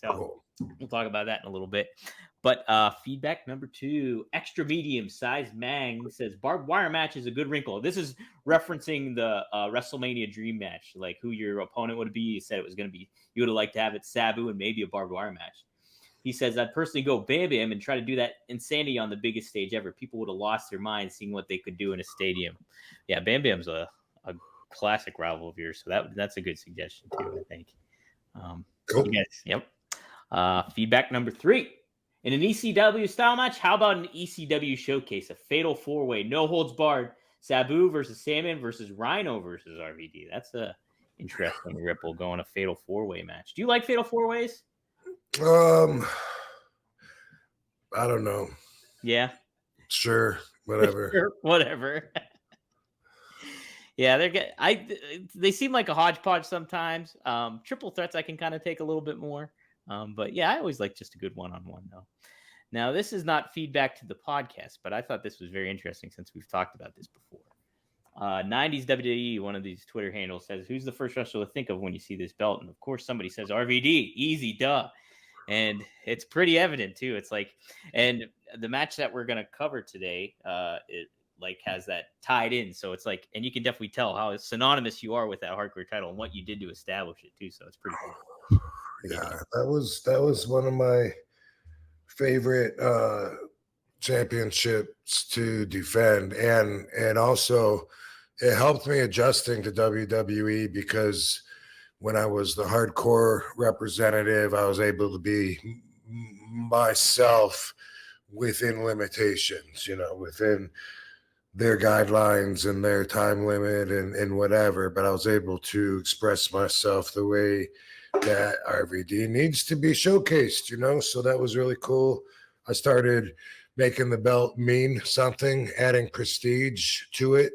So Cool. we'll talk about that in a little bit. But feedback number 2, extra medium size Mang says barbed wire match is a good wrinkle. This is referencing the WrestleMania dream match, like who your opponent would be. He said it was going to be, you would have liked to have it Sabu and maybe a barbed wire match. He says, I'd personally go Bam Bam and try to do that insanity on the biggest stage ever. People would have lost their minds seeing what they could do in a stadium. Yeah, Bam Bam's a classic rival of yours, so that's a good suggestion too, I think. Cool. You guys, yep. Feedback number 3. In an ECW style match, how about an ECW showcase? A fatal 4-way, no holds barred. Sabu versus Salmon versus Rhino versus RVD. That's a interesting ripple going a fatal 4-way match. Do you like fatal 4-ways? I don't know. Yeah. Sure. Whatever. Sure, whatever. Yeah, they seem like a hodgepodge sometimes. Triple threats I can kind of take a little bit more. But yeah, I always like just a good one-on-one though. Now, this is not feedback to the podcast, but I thought this was very interesting since we've talked about this before. 90s WWE, one of these Twitter handles says, who's the first wrestler to think of when you see this belt? And of course, somebody says RVD, easy, duh. And it's pretty evident too. It's like, and the match that we're going to cover today, it like has that tied in. So it's like, and you can definitely tell how synonymous you are with that hardcore title and what you did to establish it too. So it's pretty cool. Yeah, that was one of my favorite championships to defend, and also it helped me adjusting to WWE because when I was the hardcore representative, I was able to be myself within limitations, within their guidelines and their time limit and whatever, but I was able to express myself the way that RVD needs to be showcased, so that was really cool. I started making the belt mean something, adding prestige to it,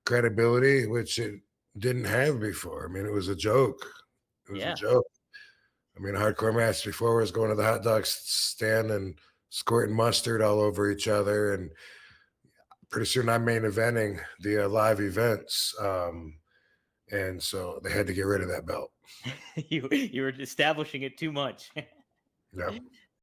credibility, which it didn't have before. I mean, it was a joke. It was a joke. I mean, a hardcore match before was going to the hot dog stand and squirting mustard all over each other, and pretty soon I'm main eventing the live events. And so they had to get rid of that belt. You were establishing it too much. Yeah.